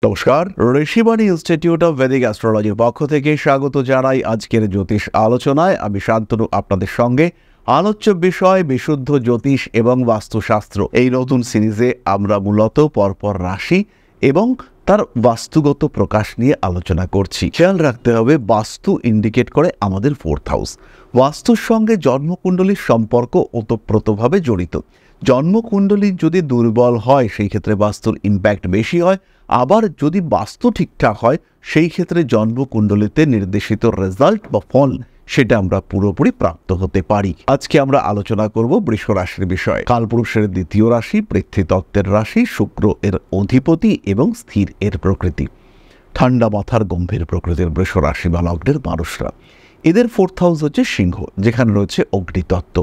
নমস্কার, Rishibani institute of Vedic অ্যাস্ট্রোলজির পক্ষ থেকে স্বাগত জানাই আজকের জ্যোতিষ আলোচনায়। আমি শান্তনু আপনাদের সঙ্গে। আলোচ্য বিষয় বিশুদ্ধ জ্যোতিষ এবং বাস্তুশাস্ত্র। এই নতুন সিরিজে আমরা মূলত পরপর রাশি এবং তার বাস্তুগত প্রকাশ নিয়ে আলোচনা করছি। খেয়াল রাখতে হবে, বাস্তু ইন্ডিকেট করে আমাদের 4th হাউস। বাস্তুর সঙ্গে জন্মকুণ্ডলীর সম্পর্ক ওতপ্রোতভাবে জড়িত। জন্মকুণ্ডলী যদি দুর্বল হয় সেই ক্ষেত্রে বাস্তুর ইম্প্যাক্ট বেশি হয়, আবার যদি বাস্তু ঠিকঠাক হয় সেই ক্ষেত্রে জন্মকুণ্ডলীতে নির্দেশিত রেজাল্ট বা ফল সেটা আমরা পুরোপুরি প্রাপ্ত হতে পারি। আজকে আমরা আলোচনা করব বৃষ রাশির বিষয়ে। কালপুরুষের দ্বিতীয় রাশি, পৃথ্বীতত্ত্বের রাশি, শুক্র এর অধিপতি এবং স্থির এর প্রকৃতি। ঠান্ডা মাথার গম্ভীর প্রকৃতির বৃষ রাশি বা লগ্নের মানুষরা, এদের 4th হাউস হচ্ছে সিংহ, যেখানে রয়েছে অগ্নিতত্ত্ব।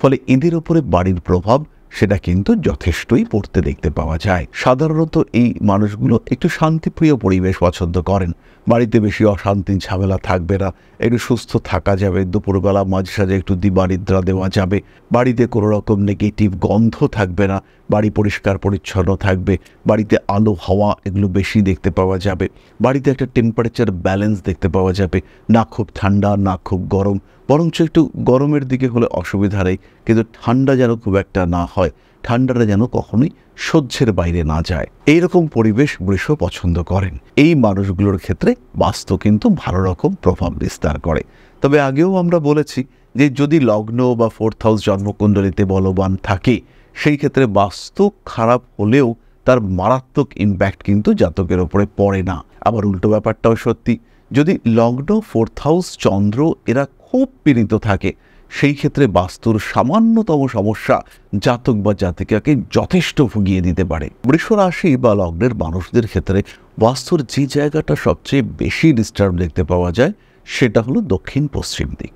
ফলে এদের উপরে বাড়ির প্রভাব সেটা কিন্তু যথেষ্টই পড়তে দেখতে পাওয়া যায়। সাধারণত এই মানুষগুলো একটু শান্তিপ্রিয় পরিবেশ পছন্দ করেন। বাড়িতে বেশি অশান্তি ঝামেলা থাকবে না, একটু সুস্থ থাকা যাবে, দুপুরবেলা মাঝে সাঝে একটু দিবানিদ্রা দেওয়া যাবে, বাড়িতে কোনো রকম নেগেটিভ গন্ধ থাকবে না, বাড়ি পরিষ্কার পরিচ্ছন্ন থাকবে, বাড়িতে আলো হাওয়া এগুলো বেশি দেখতে পাওয়া যাবে, বাড়িতে একটা টেম্পারেচার ব্যালেন্স দেখতে পাওয়া যাবে, না খুব ঠান্ডা না খুব গরম, বরঞ্চ একটু গরমের দিকে হলে অসুবিধা নেই, কিন্তু ঠান্ডা যেন খুব একটা না হয়, ঠান্ডাটা যেন কখনোই সহ্যের বাইরে না যায়, এইরকম পরিবেশ বৃষ পছন্দ করেন। এই মানুষগুলোর ক্ষেত্রে বাস্তু কিন্তু ভালো রকম প্রভাব বিস্তার করে। তবে আগেও আমরা বলেছি যে যদি লগ্ন বা 4th হাউস জন্মকুণ্ডলীতে বলবান থাকে সেই ক্ষেত্রে বাস্তু খারাপ হলেও তার মারাত্মক ইম্প্যাক্ট কিন্তু জাতকের ওপরে পড়ে না। আবার উল্টো ব্যাপারটাও সত্যি, যদি লগ্ন 4th হাউস চন্দ্র এরা খুব পীড়িত থাকে সেই ক্ষেত্রে বাস্তুর সামান্যতম সমস্যা জাতক বা জাতিকাকে যথেষ্ট ভুগিয়ে দিতে পারে। বৃষ রাশি বা লগ্নের মানুষদের ক্ষেত্রে বাস্তুর যে জায়গাটা সবচেয়ে বেশি ডিস্টার্ব দেখতে পাওয়া যায় সেটা হলো দক্ষিণ পশ্চিম দিক।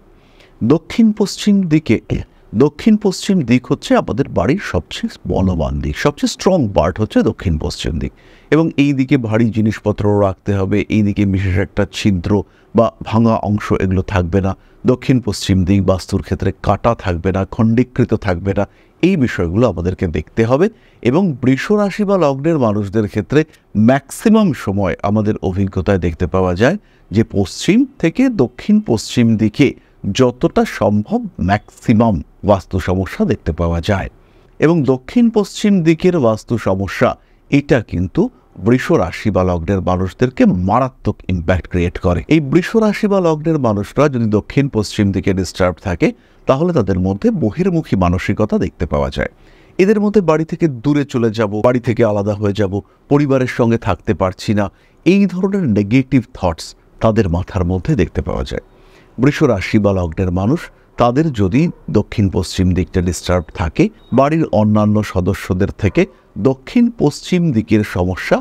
দক্ষিণ পশ্চিম দিক হচ্ছে আমাদের বাড়ির সবচেয়ে বলবান দিক, সবচেয়ে স্ট্রং পার্ট হচ্ছে দক্ষিণ পশ্চিম দিক। এবং এই দিকে ভারী জিনিসপত্র রাখতে হবে, এই দিকে বিশেষ একটা ছিদ্র বা ভাঙা অংশ এগুলো থাকবে না। দক্ষিণ পশ্চিম দিক বাস্তুর ক্ষেত্রে কাটা থাকবে না, খণ্ডীকৃত থাকবে না, এই বিষয়গুলো আমাদেরকে দেখতে হবে। এবং বৃষ রাশি বা লগ্নের মানুষদের ক্ষেত্রে ম্যাক্সিমাম সময় আমাদের অভিজ্ঞতায় দেখতে পাওয়া যায় যে পশ্চিম থেকে দক্ষিণ পশ্চিম দিকে যতটা সম্ভব ম্যাক্সিমাম বাস্তু সমস্যা দেখতে পাওয়া যায়। এবং দক্ষিণ পশ্চিম দিকের বাস্তু সমস্যা এটা কিন্তু বৃষ রাশি বা লগ্নের মানুষদেরকে মারাত্মক ইম্প্যাক্ট ক্রিয়েট করে। এই বৃষ রাশি বা লগ্নের মানুষরা যদি দক্ষিণ পশ্চিম দিকে ডিস্টার্ব থাকে তাহলে তাদের মধ্যে বহির্মুখী মানসিকতা দেখতে পাওয়া যায়। এদের মধ্যে বাড়ি থেকে দূরে চলে যাব, বাড়ি থেকে আলাদা হয়ে যাব, পরিবারের সঙ্গে থাকতে পারছি না, এই ধরনের নেগেটিভ থটস তাদের মাথার মধ্যে দেখতে পাওয়া যায়। বৃষ রাশি বা লগ্নের মানুষ তাদের যদি দক্ষিণ পশ্চিম দিকটা ডিস্টার্ব থাকে, বাড়ির অন্যান্য সদস্যদের থেকে দক্ষিণ পশ্চিম দিকের সমস্যা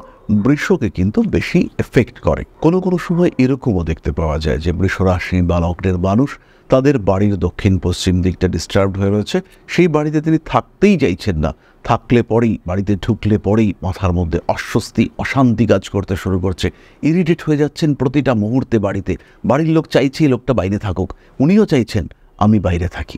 বৃষকে কিন্তু বেশি এফেক্ট করে। কোনো কোনো সময় এরকমও দেখতে পাওয়া যায় যে বৃষ রাশি বা লগ্নের মানুষ তাদের বাড়ির দক্ষিণ পশ্চিম দিকটা ডিস্টার্ব হয়ে রয়েছে, সেই বাড়িতে তিনি থাকতেই চাইছেন না, থাকলে পরেই বাড়িতে ঢুকলে পরেই মাথার মধ্যে অস্বস্তি অশান্তি কাজ করতে শুরু করছে, ইরিটেট হয়ে যাচ্ছেন প্রতিটা মুহূর্তে। বাড়ির লোক চাইছে লোকটা বাইরে থাকুক, উনিও চাইছেন আমি বাইরে থাকি।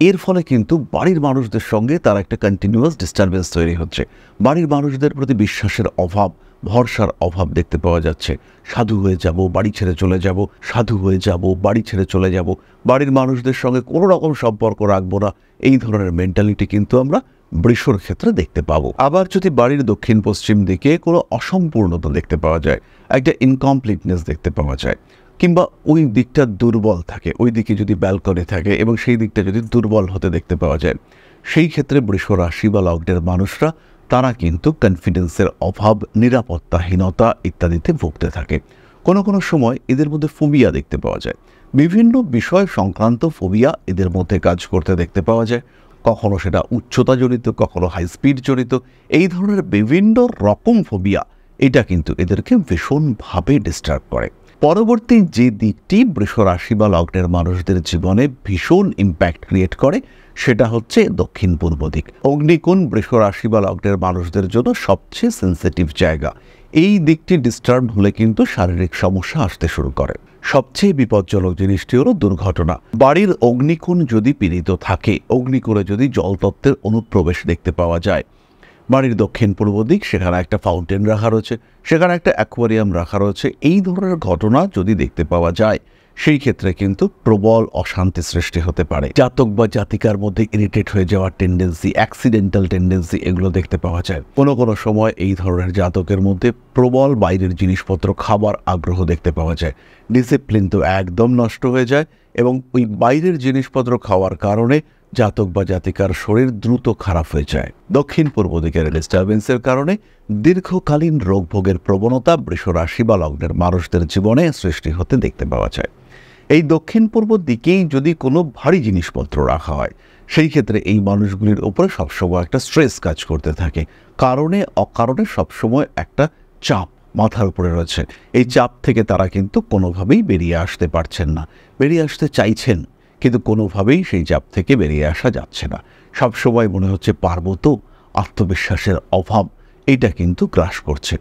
এর ফলে কিন্তু বাড়ির মানুষদের সঙ্গে তার একটা কন্টিনিউয়াস ডিস্টারবেন্স তৈরি হচ্ছে। বাড়ির মানুষদের প্রতি বিশ্বাসের অভাব, ভরসার অভাব দেখতে পাওয়া যাচ্ছে। সাধু হয়ে যাব, বাড়ি ছেড়ে চলে যাব, সাধু হয়ে যাব, বাড়ি ছেড়ে চলে যাব, বাড়ির মানুষদের সঙ্গে কোনো রকম সম্পর্ক রাখবো না, এই ধরনের মেন্টালিটি কিন্তু আমরা বৃষর ক্ষেত্রে দেখতে পাবো। আবার যদি বাড়ির দক্ষিণ পশ্চিম দিকে কোনো অসম্পূর্ণতা দেখতে পাওয়া যায়, একটা ইনকমপ্লিটনেস দেখতে পাওয়া যায়, কিংবা ওই দিকটা দুর্বল থাকে, ওই দিকে যদি ব্যালকনি থাকে এবং সেই দিকটা যদি দুর্বল হতে দেখতে পাওয়া যায়, সেই ক্ষেত্রে বৃষ রাশি বা লগ্নের মানুষরা তারা কিন্তু কনফিডেন্সের অভাব, নিরাপত্তাহীনতা ইত্যাদিতে ভুগতে থাকে। কোনো কোনো সময় এদের মধ্যে ফোবিয়া দেখতে পাওয়া যায়, বিভিন্ন বিষয় সংক্রান্ত ফোবিয়া এদের মধ্যে কাজ করতে দেখতে পাওয়া যায়। কখনো সেটা উচ্চতা জনিত, কখনো হাই স্পিড জনিত, এই ধরনের বিভিন্ন রকম ফোবিয়া এটা কিন্তু এদেরকে ভীষণভাবে ডিস্টার্ব করে। পরবর্তী যে দিকটি বৃষ রাশি বা লগ্নের মানুষদের জীবনে ভীষণ ইম্প্যাক্ট ক্রিয়েট করে সেটা হচ্ছে দক্ষিণ পূর্ব দিক। অগ্নিকোণ বৃষ রাশি বা লগ্নের মানুষদের জন্য সবচেয়ে সেন্সিটিভ জায়গা। এই দিকটি ডিস্টার্ব হলে কিন্তু শারীরিক সমস্যা আসতে শুরু করে। সবচেয়ে বিপজ্জনক জিনিসটি হলো দুর্ঘটনা। বাড়ির অগ্নিকোণ যদি পীড়িত থাকে, অগ্নিকোণে যদি জলতত্ত্বের অনুপ্রবেশ দেখতে পাওয়া যায়, বাড়ির দক্ষিণ পূর্ব দিক, সেখানে একটা ফাউন্টেন রাখা রয়েছে, সেখানে একটা অ্যাকোয়ারিয়াম রাখা রয়েছে, এই ধরনের ঘটনা যদি দেখতে পাওয়া যায় সেই ক্ষেত্রে কিন্তু প্রবল অশান্তি সৃষ্টি হতে পারে। জাতক বা জাতিকার মধ্যে ইরিটেট হয়ে যাওয়ার টেন্ডেন্সি, অ্যাক্সিডেন্টাল টেন্ডেন্সি এগুলো দেখতে পাওয়া যায়। কোনো কোনো সময় এই ধরনের জাতকের মধ্যে প্রবল বাইরের জিনিসপত্র খাবার আগ্রহ দেখতে পাওয়া যায়। ডিসিপ্লিন তো একদম নষ্ট হয়ে যায় এবং ওই বাইরের জিনিসপত্র খাওয়ার কারণে জাতক বা জাতিকার শরীর দ্রুত খারাপ হয়ে যায়। দক্ষিণ পূর্ব দিকের ডিস্টারবেন্সের কারণে দীর্ঘকালীন রোগভোগের প্রবণতা বৃষ রাশি বা লগ্নের মানুষদের জীবনে সৃষ্টি হতে দেখতে পাওয়া যায়। এই দক্ষিণ পূর্ব দিকেই যদি কোনো ভারী জিনিসপত্র রাখা হয় সেই ক্ষেত্রে এই মানুষগুলির উপরে সবসময় একটা স্ট্রেস কাজ করতে থাকে, কারণে অকারণে সবসময় একটা চাপ মাথার উপরে রয়েছে। এই চাপ থেকে তারা কিন্তু কোনোভাবেই বেরিয়ে আসতে পারছেন না, বেরিয়ে আসতে চাইছেন কিন্তু কোনোভাবেই সেই চাপ থেকে বেরিয়ে আসা যাচ্ছে না। সবসময় মনে হচ্ছে পারবো তো, আত্মবিশ্বাসের অভাব এটা কিন্তু গ্রাস করছে।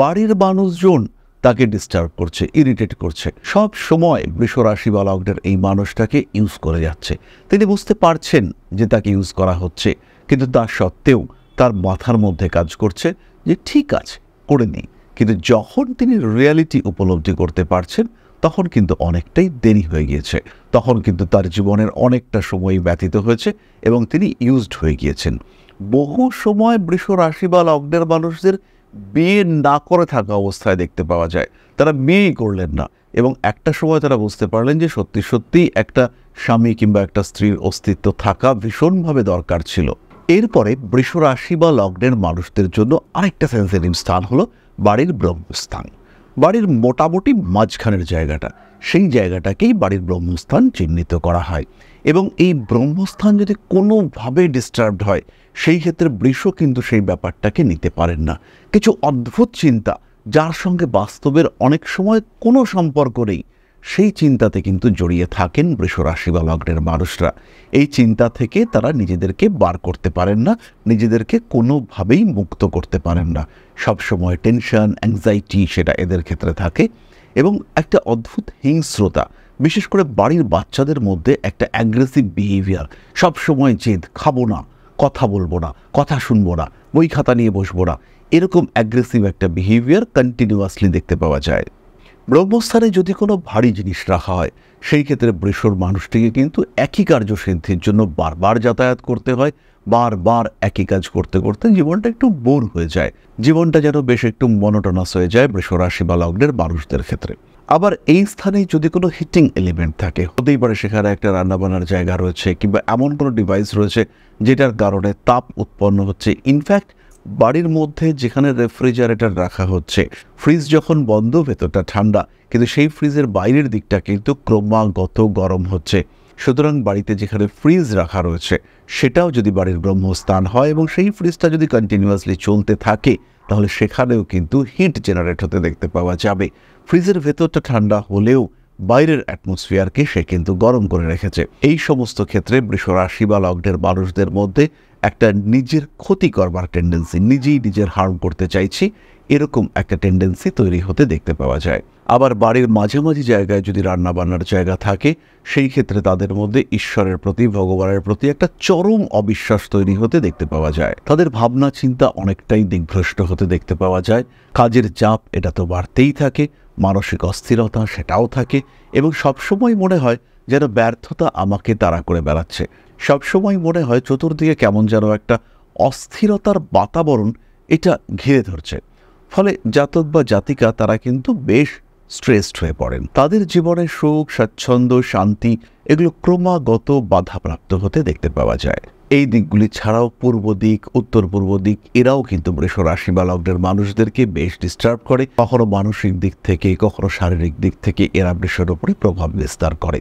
বাড়ির মানুষজন তাকে ডিস্টার্ব করছে, ইরিটেট করছে, সব সময় বৃষ রাশি বা লগ্নের এই মানুষটাকে ইউজ করে যাচ্ছে। তিনি বুঝতে পারছেন যে তাকে ইউজ করা হচ্ছে, কিন্তু তা সত্ত্বেও তার মাথার মধ্যে কাজ করছে যে ঠিক আছে করে নিই। কিন্তু যখন তিনি রিয়ালিটি উপলব্ধি করতে পারছেন তখন কিন্তু অনেকটাই দেরি হয়ে গিয়েছে, তখন কিন্তু তার জীবনের অনেকটা সময় ব্যতীত হয়েছে এবং তিনি ইউজড হয়ে গিয়েছেন। বহু সময় বৃষ রাশি বা লগ্নের মানুষদের বিয়ে না করে থাকা অবস্থায় দেখতে পাওয়া যায়, তারা বিয়েই করলেন না এবং একটা সময় তারা বুঝতে পারলেন যে সত্যি সত্যিই একটা স্বামী কিংবা একটা স্ত্রীর অস্তিত্ব থাকা ভীষণভাবে দরকার ছিল। এরপরে বৃষ রাশি বা লগ্নের মানুষদের জন্য আরেকটা সেন্সিটিভ স্থান হলো বাড়ির ব্রহ্মস্থান। বাড়ির মোটামুটি মাঝখানের জায়গাটা, সেই জায়গাটাকেই বাড়ির ব্রহ্মস্থান চিহ্নিত করা হয় এবং এই ব্রহ্মস্থান যদি কোনোভাবে ডিস্টার্বড হয় সেই ক্ষেত্রে বৃষ কিন্তু সেই ব্যাপারটাকে নিতে পারেন না। কিছু অদ্ভুত চিন্তা যার সঙ্গে বাস্তবের অনেক সময় কোনো সম্পর্ক নেই, সেই চিন্তাতে কিন্তু জড়িয়ে থাকেন বৃষ রাশি বা লগ্নের মানুষরা। এই চিন্তা থেকে তারা নিজেদেরকে বার করতে পারেন না, নিজেদেরকে কোনোভাবেই মুক্ত করতে পারেন না। সবসময় টেনশন, অ্যাংজাইটি সেটা এদের ক্ষেত্রে থাকে এবং একটা অদ্ভুত হিংস্রতা, বিশেষ করে বাড়ির বাচ্চাদের মধ্যে একটা অ্যাগ্রেসিভ বিহেভিয়ার, সবসময় জেদ, খাবো না, কথা বলবো না, কথা শুনবো না, বই খাতা নিয়ে বসবো না, এরকম অ্যাগ্রেসিভ একটা বিহেভিয়ার কন্টিনিউয়াসলি দেখতে পাওয়া যায়। ব্রহ্মস্থানে যদি কোনো ভারী জিনিস রাখা হয় সেই ক্ষেত্রে বৃষর মানুষটিকে কিন্তু একই কার্যসিদ্ধির জন্য বারবার যাতায়াত করতে হয়, বারবার একই কাজ করতে করতে জীবনটা একটু বোর হয়ে যায়, জীবনটা যেন বেশ একটু মনোটোনাস হয়ে যায় বৃষ রাশি বা লগ্নের মানুষদের ক্ষেত্রে। আবার এই স্থানে যদি কোনো হিটিং এলিমেন্ট থাকে, হতেই পারে সেখানে একটা রান্নাবান্নার জায়গা রয়েছে কিংবা এমন কোনো ডিভাইস রয়েছে যেটার কারণে তাপ উৎপন্ন হচ্ছে। ইনফ্যাক্ট বাড়ির মধ্যে যেখানে রেফ্রিজারেটর রাখা হচ্ছে, ফ্রিজ যখন বন্ধ ভেতরটা ঠান্ডা, কিন্তু সেই ফ্রিজের বাইরের দিকটা কিন্তু ক্রমাগত গরম হচ্ছে। সুতরাং বাড়িতে যেখানে ফ্রিজ রাখা রয়েছে সেটাও যদি বাড়ির ব্রহ্মস্থান হয় এবং সেই ফ্রিজটা যদি কন্টিনিউয়াসলি চলতে থাকে তাহলে সেখানেও কিন্তু হিট জেনারেট হতে দেখতে পাওয়া যাবে। ফ্রিজের ভেতরটা ঠান্ডা হলেও বাইরের অ্যাটমসফিয়ারকে সে কিন্তু গরম করে রেখেছে। এই সমস্ত ক্ষেত্রে বৃষ রাশি বা লগ্নের মানুষদের মধ্যে একটা নিজের ক্ষতি করবার টেন্ডেন্সি, নিজেই নিজের হার্ম করতে চাইছি, এরকম একটা টেন্ডেন্সি তৈরি হতে দেখতে পাওয়া যায়। আবার বাড়ির মাঝামাঝি জায়গায় যদি রান্নাবান্নার জায়গা থাকে সেই ক্ষেত্রে তাদের মধ্যে ঈশ্বরের প্রতি, ভগবানের প্রতি একটা চরম অবিশ্বাস তৈরি হতে দেখতে পাওয়া যায়। তাদের ভাবনা চিন্তা অনেকটাই দিগ্ভ্রষ্ট হতে দেখতে পাওয়া যায়। কাজের চাপ এটা তো বাড়তেই থাকে, মানসিক অস্থিরতা সেটাও থাকে এবং সবসময় মনে হয় যেন ব্যর্থতা আমাকে তাড়া করে বেড়াচ্ছে। সবসময় মনে হয় চতুর্দিকে কেমন যেন একটা অস্থিরতার বাতাবরণ এটা ঘিরে ধরছে। ফলে জাতক বা জাতিকা তারা কিন্তু বেশ স্ট্রেসড হয়ে পড়েন। তাদের জীবনে সুখ, স্বাচ্ছন্দ্য, শান্তি এগুলো ক্রমাগত বাধাপ্রাপ্ত হতে দেখতে পাওয়া যায়। এই দিকগুলি ছাড়াও পূর্ব দিক, উত্তর পূর্ব দিক এরাও কিন্তু বৃষ রাশি বা লগ্নের মানুষদেরকে বেশ ডিস্টার্ব করে। কখনো মানসিক দিক থেকে, কখনো শারীরিক দিক থেকে এরা বৃষের উপরে প্রভাব বিস্তার করে।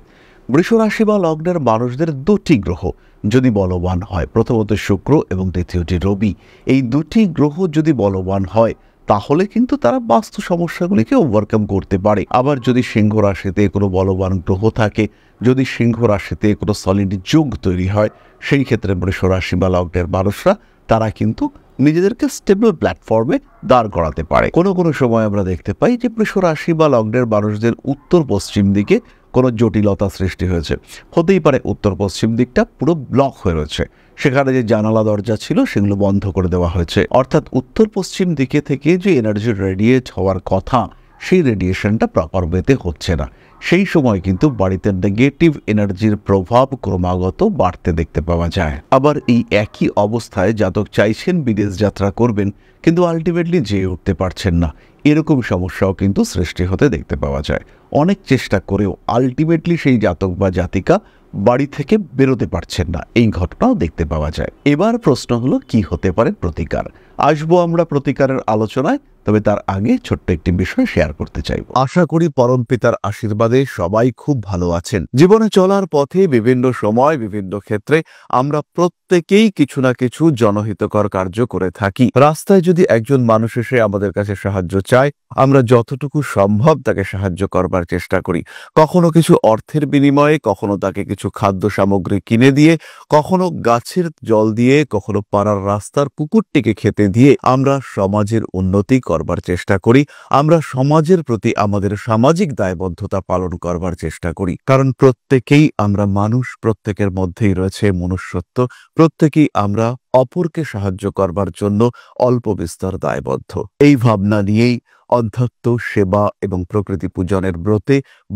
বৃষ রাশি বা লগ্নের মানুষদের দুটি গ্রহ যদি বলবান হয়, প্রথমত শুক্র এবং দ্বিতীয়টি রবি, এই দুটি গ্রহ যদি বলবান হয় তাহলে কিন্তু তারা বাস্তু সমস্যাগুলিকে ওভারকাম করতে পারে। আবার যদি সিংহ রাশিতে কোনো বলবান গ্রহ থাকে, যদি সিংহ রাশিতে কোনো সলিড যোগ তৈরি হয়, সেই ক্ষেত্রে বৃষ রাশি বা লগ্নের মানুষরা তারা কিন্তু নিজেদেরকে স্টেবল প্ল্যাটফর্মে দাঁড় করাতে পারে। কোনো কোনো সময় আমরা দেখতে পাই যে বৃষ রাশি বা লগ্নের মানুষদের উত্তর পশ্চিম দিকে কোনো জটিলতা সৃষ্টি হয়েছে। হতেই পারে উত্তর পশ্চিম দিকটা পুরো ব্লক হয়ে রয়েছে, সেখানে যে জানালা দরজা ছিল সেগুলো বন্ধ করে দেওয়া হয়েছে, অর্থাৎ উত্তর পশ্চিম দিকে থেকে যে এনার্জি রেডিয়েট হওয়ার কথা সেই রেডিয়েশনটা প্রপার ওয়েতে হচ্ছে না। সেই সময় কিন্তু বাড়িতে নেগেটিভ এনার্জির প্রভাব ক্রমাগত বাড়তে দেখতে পাওয়া যায়। আবার এই একই অবস্থায় জাতক চাইছেন বিদেশ যাত্রা করবেন, কিন্তু আলটিমেটলি যেয়ে উঠতে পারছেন না, এরকম সমস্যাও কিন্তু সৃষ্টি হতে দেখতে পাওয়া যায়। অনেক চেষ্টা করেও আলটিমেটলি সেই জাতক বা জাতিকা বাড়ি থেকে বেরোতে পারছেন না, এই ঘটনাও দেখতে পাওয়া যায়। এবার প্রশ্ন হলো কি হতে পারে প্রতিকার। আসবো আমরা প্রতিকারের আলোচনায়, তবে তার আগে ছোট্ট একটি বিষয় শেয়ার করতে চাইব। আশা করি পরমপিতার আশীর্বাদে সবাই খুব ভালো আছেন। জীবনে চলার পথে বিভিন্ন সময় বিভিন্ন ক্ষেত্রে আমরা প্রত্যেকেই কিছু না কিছু জনহিতকর কার্য করে থাকি। রাস্তায় যদি একজন মানুষ এসে আমাদের কাছে সাহায্য চায়, আমরা যতটুকু সম্ভব তাকে সাহায্য করবার চেষ্টা করি। কখনো কিছু অর্থের বিনিময়ে, কখনো তাকে কিছু খাদ্য সামগ্রী কিনে দিয়ে, কখনো গাছের জল দিয়ে, কখনো পাড়ার রাস্তার কুকুরটিকে খেতে দিয়ে আমরা সমাজের উন্নতি করবার চেষ্টা করি। আমরা সমাজের প্রতি আমাদের সামাজিক দায়বদ্ধতা পালন করবার চেষ্টা করি, কারণ প্রত্যেকেই আমরা মানুষ, প্রত্যেকের মধ্যেই রয়েছে মনুষ্যত্ব, প্রত্যেকেই আমরা অপরকে সাহায্য করবার জন্য অল্প বিস্তর দায়বদ্ধ। এই ভাবনা নিয়েই অধ্যাত্ম সেবা এবং প্রকৃতি পূজনের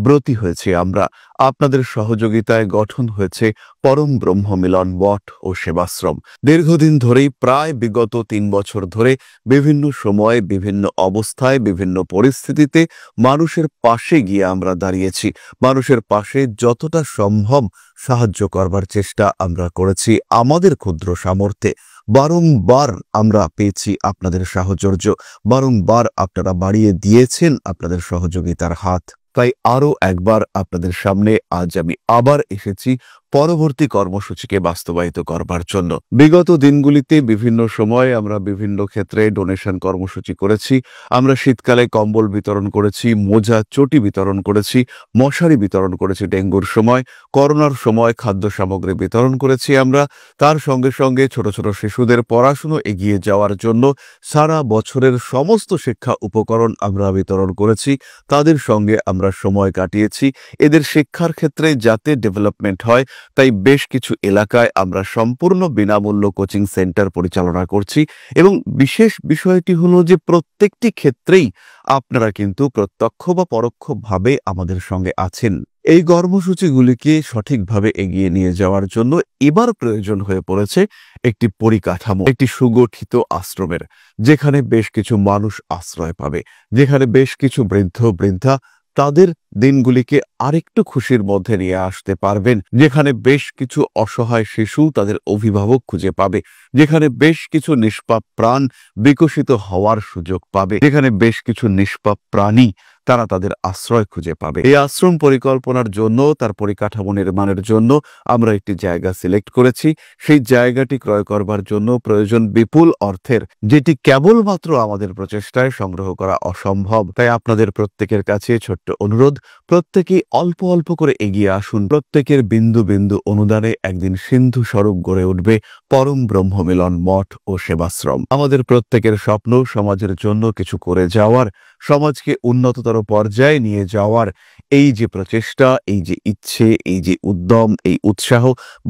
ব্রতী হয়েছে আমরা। আপনাদের সহযোগিতায় গঠন হয়েছে পরম ব্রহ্ম মিলন মঠ ও সেবাশ্রম। দীর্ঘদিন ধরেই, প্রায় বিগত 3 বছর ধরে বিভিন্ন সময়ে, বিভিন্ন অবস্থায়, বিভিন্ন পরিস্থিতিতে মানুষের পাশে গিয়ে আমরা দাঁড়িয়েছি। মানুষের পাশে যতটা সম্ভব সাহায্য করবার চেষ্টা আমরা করেছি আমাদের ক্ষুদ্র সামর্থ্যে। বারংবার আমরা পেয়েছি আপনাদের সাহচর্য, বারংবার আপনারা বাড়িয়ে দিয়েছেন আপনাদের সহযোগিতার হাত। তাই আরও একবার আপনাদের সামনে আজ আমি আবার এসেছি পরবর্তী কর্মসূচিকে বাস্তবায়িত করবার জন্য। বিগত দিনগুলিতে বিভিন্ন সময়ে আমরা বিভিন্ন ক্ষেত্রে ডোনেশন কর্মসূচি করেছি। আমরা শীতকালে কম্বল বিতরণ করেছি, মোজা চটি বিতরণ করেছি, মশারি বিতরণ করেছি ডেঙ্গুর সময়, করোনার সময় খাদ্য সামগ্রী বিতরণ করেছি আমরা। তার সঙ্গে সঙ্গে ছোট ছোট শিশুদের পড়াশুনো এগিয়ে যাওয়ার জন্য সারা বছরের সমস্ত শিক্ষা উপকরণ আমরা বিতরণ করেছি। তাদের সঙ্গে আমরা সময় কাটিয়েছি। এদের শিক্ষার ক্ষেত্রে যাতে ডেভেলপমেন্ট হয়, তাই বেশ কিছু এলাকায় আমরা সম্পূর্ণ বিনামূল্য কোচিং সেন্টার পরিচালনা করছি। এবং বিশেষ বিষয়টি হলো যে প্রত্যেকটি ক্ষেত্রেই আপনারা কিন্তু প্রত্যক্ষ বা পরোক্ষভাবে আমাদের সঙ্গে আছেন। এই কর্মসূচিগুলিকে সঠিকভাবে এগিয়ে নিয়ে যাওয়ার জন্য এবার প্রয়োজন হয়ে পড়েছে একটি পরিকাঠামো, একটি সুগঠিত আশ্রমের, যেখানে বেশ কিছু মানুষ আশ্রয় পাবে, যেখানে বেশ কিছু বৃদ্ধ বৃদ্ধা তাদের দিনগুলিকে আরেকটু খুশির মধ্যে নিয়ে আসতে পারবেন, যেখানে বেশ কিছু অসহায় শিশু তাদের অভিভাবক খুঁজে পাবে, যেখানে বেশ কিছু নিষ্পাপ প্রাণ বিকশিত হওয়ার সুযোগ পাবে, যেখানে বেশ কিছু নিষ্পাপ প্রাণী তারা তাদের আশ্রয় খুঁজে পাবে। এই আশ্রম পরিকল্পনার জন্য, তার পরিকাঠামো নির্মাণের জন্য আমরা একটি জায়গা সিলেক্ট করেছি। সেই জায়গাটি ক্রয় করবার জন্য প্রয়োজন বিপুল অর্থের, যেটি কেবলমাত্র আমাদের প্রচেষ্টায় সংগ্রহ করা অসম্ভব। তাই আপনাদের প্রত্যেকের কাছে ছোট্ট অনুরোধ, প্রত্যেকেই অল্প অল্প করে এগিয়ে আসুন। প্রত্যেকের বিন্দু বিন্দু অনুদানে একদিন সিন্ধু স্বরূপ গড়ে উঠবে পরম ব্রহ্ম মিলন মঠ ও সেবাশ্রম। আমাদের প্রত্যেকের স্বপ্ন সমাজের জন্য কিছু করে যাওয়ার, সমাজকে উন্নততর পর্যায়ে নিয়ে যাওয়ার এই যে প্রচেষ্টা, এই যে ইচ্ছে, এই যে উদ্যম, এই উৎসাহ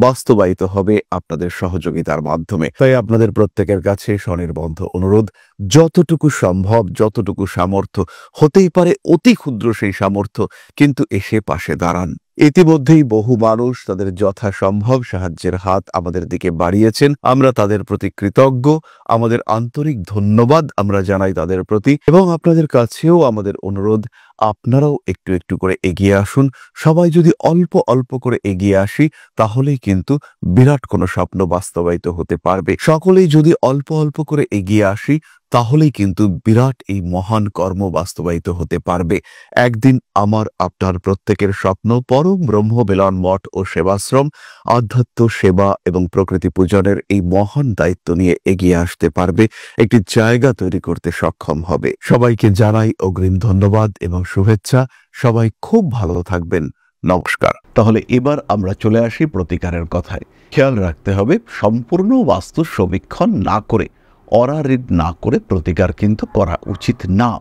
বাস্তবায়িত হবে আপনাদের সহযোগিতার মাধ্যমে। তাই আপনাদের প্রত্যেকের কাছে স্বনির্বন্ধ অনুরোধ, যতটুকু সম্ভব, যতটুকু সামর্থ্য, হতেই পারে অতি ক্ষুদ্র সেই সামর্থ্য, কিন্তু এসে পাশে দাঁড়ান। ইতিমধ্যেই বহু মানুষ তাদের যথাসম্ভব সাহায্যের হাত আমাদের দিকে বাড়িয়েছেন। আমরা তাদের প্রতি কৃতজ্ঞ, আমাদের আন্তরিক ধন্যবাদ আমরা জানাই তাদের প্রতি। এবং আপনাদের কাছেও আমাদের অনুরোধ, আপনারাও একটু একটু করে এগিয়ে আসুন। সবাই যদি অল্প অল্প করে এগিয়ে আসি, তাহলেই কিন্তু বিরাট কোনো স্বপ্ন বাস্তবায়িত হতে পারবে। সকলেই যদি অল্প অল্প করে এগিয়ে আসি, তাহলেই কিন্তু বিরাট এই মহান কর্ম বাস্তবায়িত হতে পারবে। একদিন আমার আপনার প্রত্যেকের স্বপ্ন পরম ব্রহ্ম মিলন মঠ ও সেবাশ্রম আধ্যাত্ম সেবা এবং প্রকৃতি পূজনের এই মহান দায়িত্ব নিয়ে এগিয়ে আসতে পারবে, একটি জায়গা তৈরি করতে সক্ষম হবে। সবাইকে জানাই অগ্রিম ধন্যবাদ এবং শুভেচ্ছা। সবাই খুব ভালো থাকবেন। নমস্কার। তাহলে এবার আমরা চলে আসি প্রতিকারের কথায়। খেয়াল রাখতে হবে, সম্পূর্ণ বাস্তু সমীক্ষণ না করে, অরা রিড না করে প্রতিকার কিন্তু করা উচিত না।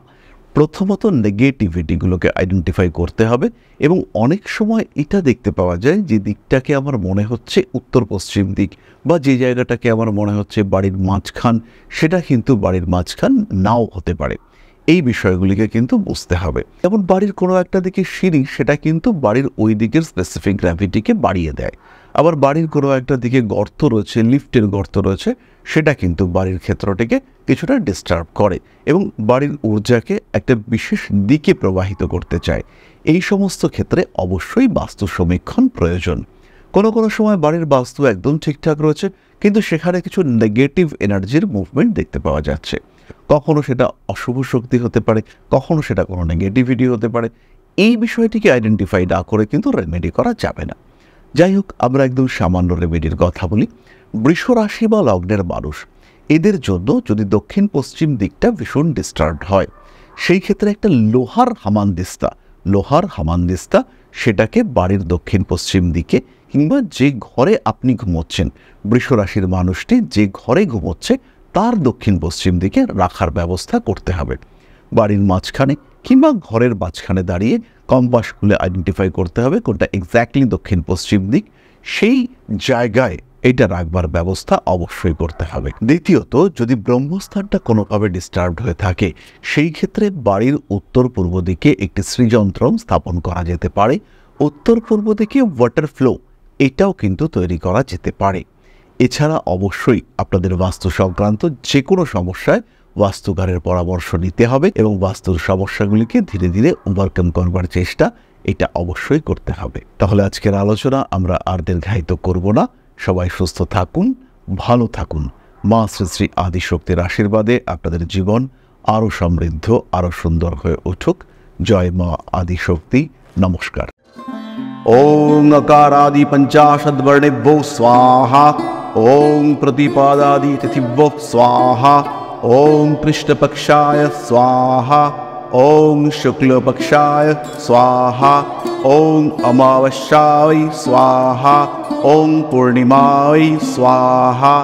প্রথমত নেগেটিভিটিগুলোকে আইডেন্টিফাই করতে হবে, এবং অনেক সময় এটা দেখতে পাওয়া যায় যে দিকটাকে আমার মনে হচ্ছে উত্তর পশ্চিম দিক, বা যে জায়গাটাকে আমার মনে হচ্ছে বাড়ির মাঝখান, সেটা কিন্তু বাড়ির মাঝখান নাও হতে পারে। এই বিষয়গুলিকে কিন্তু বুঝতে হবে। যেমন বাড়ির কোনো একটা দিকে সিঁড়ি, সেটা কিন্তু বাড়ির ওই দিকের স্পেসিফিক গ্র্যাভিটিকে বাড়িয়ে দেয়। আবার বাড়ির কোনো একটা দিকে গর্ত রয়েছে, লিফটের গর্ত রয়েছে, সেটা কিন্তু বাড়ির ক্ষেত্রটিকে কিছুটা ডিস্টার্ব করে এবং বাড়ির ঊর্জাকে একটা বিশেষ দিকে প্রবাহিত করতে চায়। এই সমস্ত ক্ষেত্রে অবশ্যই বাস্তু সমীক্ষণ প্রয়োজন। কোনো কোনো সময় বাড়ির বাস্তু একদম ঠিকঠাক রয়েছে, কিন্তু সেখানে কিছু নেগেটিভ এনার্জির মুভমেন্ট দেখতে পাওয়া যাচ্ছে। কখনো সেটা অশুভ শক্তি হতে পারে, কখনো সেটা কোনো নেগেটিভিটি হতে পারে। এই বিষয়টিকে আইডেন্টিফাই না করে কিন্তু রেমেডি করা যাবে না। যাই হোক, আমরা একদম সামান্য রেমেডির কথা বলি। বৃষ রাশি বা লগ্নের মানুষ, এদের জন্য যদি দক্ষিণ পশ্চিম দিকটা ভীষণ ডিস্টার্বড হয়, সেই ক্ষেত্রে একটা লোহার হামানদিস্তা সেটাকে বাড়ির দক্ষিণ পশ্চিম দিকে, কিংবা যে ঘরে আপনি ঘুমোচ্ছেন, বৃষ রাশির মানুষটি যে ঘরে ঘুমোচ্ছে তার দক্ষিণ পশ্চিম দিকে রাখার ব্যবস্থা করতে হবে। বাড়ির মাঝখানে কিংবা ঘরের মাঝখানে দাঁড়িয়ে কম্পাস খুলে আইডেন্টিফাই করতে হবে কোনটা এক্স্যাক্টলি দক্ষিণ পশ্চিম দিক, সেই জায়গায় এটা রাখবার ব্যবস্থা অবশ্যই করতে হবে। দ্বিতীয়ত, যদি ব্রহ্মস্থানটা কোনোভাবে ডিস্টার্বড হয়ে থাকে, সেই ক্ষেত্রে বাড়ির উত্তর পূর্ব দিকে একটি শ্রীযন্ত্রম স্থাপন করা যেতে পারে। উত্তর পূর্ব দিকে ওয়াটার ফ্লো, এটাও কিন্তু তৈরি করা যেতে পারে। এছাড়া অবশ্যই আপনাদের বাস্তু সংক্রান্ত যে কোনো সমস্যায় বাস্তুকারের পরামর্শ নিতে হবে এবং বাস্তুর সমস্যাগুলিকে ধীরে ধীরে ওভারকাম করবার চেষ্টা এটা অবশ্যই করতে হবে। তাহলে আজকের আলোচনা আমরা আর দীর্ঘায়িত করব না। সবাই সুস্থ থাকুন, ভালো থাকুন। মা শ্রী শ্রী আদিশক্তির আশীর্বাদে আপনাদের জীবন আরও সমৃদ্ধ, আরও সুন্দর হয়ে উঠুক। জয় মা আদিশক্তি। নমস্কার। ओम अकारादि पंचाशद्वर्णेभ्यो स्वाहा। ओम प्रतिपादादि तिथिभ्यो स्वाहा। ओम कृष्णपक्षाय स्वाहा। ओम शुक्लपक्षाय स्वाहा। ओम अमावस्याय स्वाहा। ओम पूर्णिमाय स्वाहा।